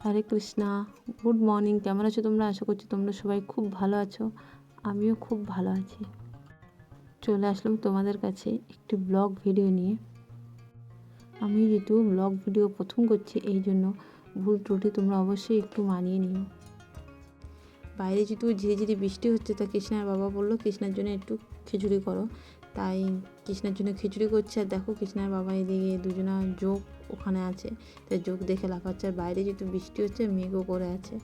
হরে Krishna, good morning. কেমন আছো তোমরা? আশা করছি তোমরা সবাই খুব ভালো আছো। আমিও খুব ভালো আছি। চলে আসলাম তোমাদের কাছে একটি ব্লগ ভিডিও নিয়ে। আমি যেহেতু ব্লগ ভিডিও প্রথম করছি, এই জন্য ভুল ত্রুটি তোমরা অবশ্যই একটু মানিয়ে নিও। বাইরে যেহেতু ঝিরে ঝিরে বৃষ্টি হচ্ছে, তা কৃষ্ণার বাবা বললো কৃষ্ণার জন্য একটু খিচুড়ি করো। তাই কৃষ্ণার জন্য খিচুড়ি করছে। আর দেখো কৃষ্ণার বাবা এদিকে দুজনা যোগ ওখানে আছে, তাই যোগ দেখে লাফাচ্ছে। আর বাইরে যেহেতু বৃষ্টি হচ্ছে, মেঘও করে আছে।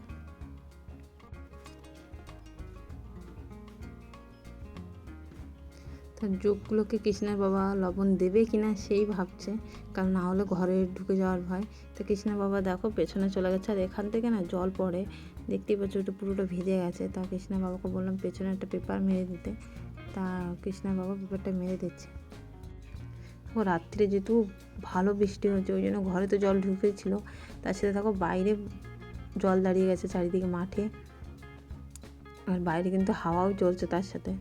তার যোগগুলোকে কৃষ্ণার বাবা লবণ দেবে কিনা সেই ভাবছে, কারণ না হলে ঘরে ঢুকে যাওয়ার ভয়। তো কৃষ্ণার বাবা দেখো পেছনে চলে গেছে। আর এখান থেকে না জল পড়ে, দেখতেই পাচ্ছ ওটা পুরোটা ভিজে গেছে। তা কৃষ্ণার বাবাকে বললাম পেছনে একটা পেপার মেরে দিতে। তা কৃষ্ণার বাবা পেপারটা মেরে দিচ্ছে। ও রাত্রে যেহেতু ভালো বৃষ্টি হচ্ছে, ওই জন্য ঘরে তো জল ঢুকেছিল, তার সাথে দেখো বাইরে জল দাঁড়িয়ে গেছে চারিদিকে মাঠে। আর বাইরে কিন্তু হাওয়াও চলছে তার সাথে।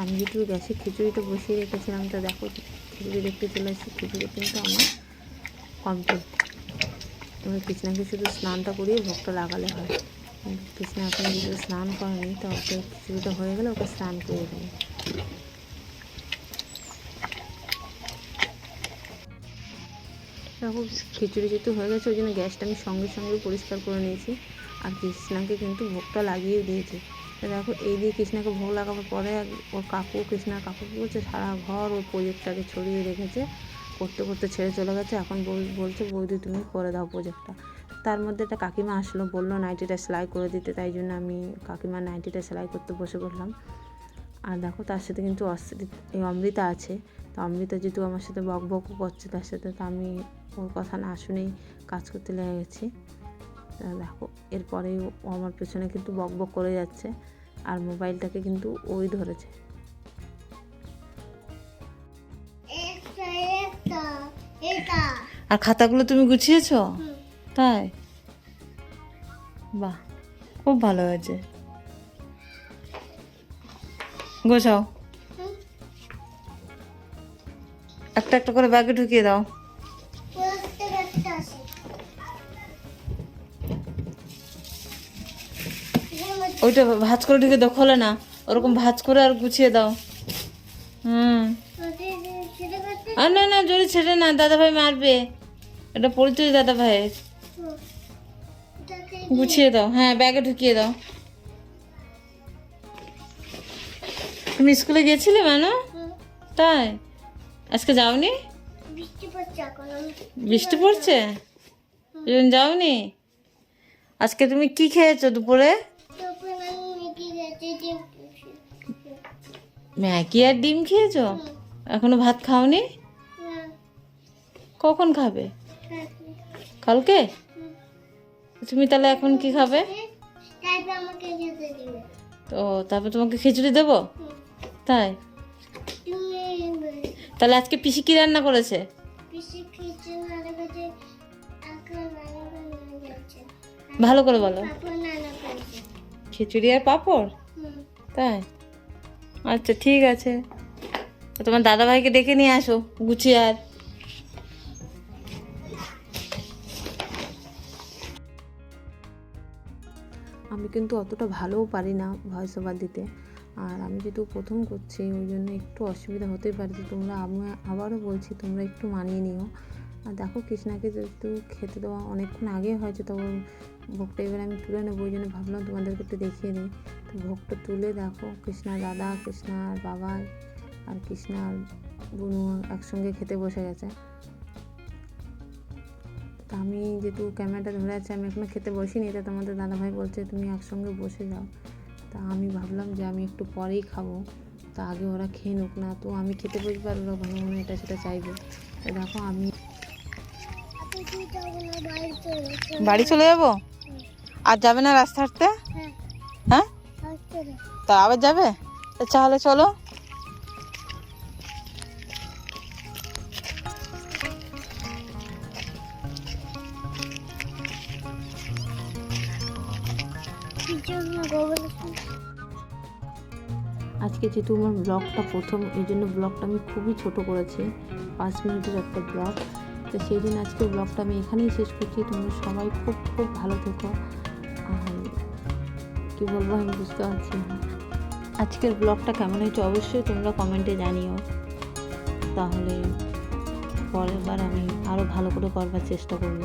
আমি যেহেতু গ্যাসে খিচুড়িটা বসিয়ে রেখেছিলাম, তা দেখো খিচুড়ি দেখতে চলে আসছি। খিচুড়ি কিন্তু আমার কমপ্লিট। এবার কৃষ্ণাকে শুধু স্নানটা করিয়ে ভোগটা লাগালে হয়। কৃষ্ণা এখন যেহেতু স্নান করেনি, তা ওকে খিচুড়িটা হয়ে গেলে ওকে স্নান করে দেবে। দেখো খিচুড়ি যেহেতু হয়ে গেছে, ওই জন্য গ্যাসটা আমি সঙ্গে সঙ্গে পরিষ্কার করে নিয়েছি। আর কৃষ্ণাকে কিন্তু ভোগটা লাগিয়ে দিয়েছি। দেখো এই দিয়ে কৃষ্ণাকে ভোগ লাগাবার পরে ওর কৃষ্ণার কাকু কী করছে, সারা ঘর ওর প্রোজেক্টটাকে ছড়িয়ে রেখেছে। করতে করতে ছেড়ে চলে গেছে। এখন বলছে বৌদি তুমি করে দাও প্রোজেক্টটা। তার মধ্যে একটা কাকিমা আসলো, বললো নাইটিটা সেলাই করে দিতে। তাই জন্য আমি কাকিমার নাইটিটা সেলাই করতে বসে পড়লাম। আর দেখো তার সাথে কিন্তু এই অমৃতা আছে। তো অমৃতা যেহেতু আমার সাথে বক বকও করছে তার সাথে, তো আমি ওর কথা না শুনেই কাজ করতে লেগে গেছি। দেখো এরপরে ও আমার পেছনে কিন্তু বক বক করে যাচ্ছে। আর মোবাইলটাকে কিন্তু ওই ধরেছে। আর খাতাগুলো তুমি গুছিয়েছো? তাই? বাহ, খুব ভালো হয়েছে। গোছাও, একটা একটা করে ব্যাগে ঢুকিয়ে দাও। ওইটা ভাঁজ করে ঢুকে দাও, খোলে না। ওরকম ভাঁজ করে আর গুছিয়ে দাও। আর না না, জোরে ছেড়ে না, দাদা ভাই মারবে। এটা পরিচয় দাদা ভাইয়ের। গুছিয়ে দাও, হ্যাঁ ব্যাগে ঢুকিয়ে দাও। তুমি স্কুলে গিয়েছিলে মানো? তাই? আজকে যাওনি? বৃষ্টি পড়ছে যাওনি? আজকে তুমি কি খেয়েছো দুপুরে? ম্যাগি আর ডিম খেয়েছো? এখনো ভাত খাওনি? কখন খাবে? কালকে? তুমি তাহলে এখন কি খাবে? তো তারপর তোমাকে খিচুড়ি দেবো? তাই? তাহলে আজকে পিসি কি রান্না করেছে? ভালো করে বলো। খিচুড়ি আর পাঁপড়? তাই? আচ্ছা ঠিক আছে, তোমার দাদা ভাইকে ডেকে নিয়ে আসো গুছিয়ে। আর আমি কিন্তু অতটা ভালোও পারি না ভয়েস ওভার দিতে। আর আমি যেহেতু প্রথম করছি, ওই জন্য একটু অসুবিধা হতেই পারে। তো তোমরা আবারও বলছি তোমরা একটু মানিয়ে নিও। আর দেখো কৃষ্ণাকে যেহেতু খেতে দেওয়া অনেকক্ষণ আগে হয়েছে, তখন ভোগটা এবার আমি তুলে নেবো। ওই জন্য ভাবলাম তোমাদেরকে একটু দেখিয়ে দিই। তো ভোগটা তুলে দেখো কৃষ্ণার দাদা, কৃষ্ণার বাবা আর কৃষ্ণার বুনু একসঙ্গে খেতে বসে গেছে। তা আমি যেহেতু ক্যামেরাটা ধরে আছে, আমি এখনও খেতে বসিনি। তা তোমাদের দাদাভাই বলছে তুমি একসঙ্গে বসে যাও। তা আমি ভাবলাম যে আমি একটু পরেই খাবো, তা আগে ওরা খেয়ে নোক না। তো আমি খেতে বসবো আর ওরা ঘন ঘন এটা সেটা চাইবে। তো দেখো আমি বাড়ি চলে যাবো। আর যাবে না রাস্তা হাঁটতে? হ্যাঁ, তা আবার যাবে? তাহলে চলো। আজকে যেহেতু আমার ব্লগটা প্রথম, এই জন্য ব্লগটা আমি খুবই ছোট করেছি, 5 মিনিটের একটা ব্লগ। তো সেই জন্য আজকে ব্লগটা আমি এখানেই শেষ করছি। তোমরা সবাই খুব খুব ভালো থেকো। আর কী বলবো আমি বুঝতে পারছি না। আজকের ব্লগটা কেমন হয়েছে অবশ্যই তোমরা কমেন্টে জানিও, তাহলে পরের বার আমি আরও ভালো করে করবার চেষ্টা করব।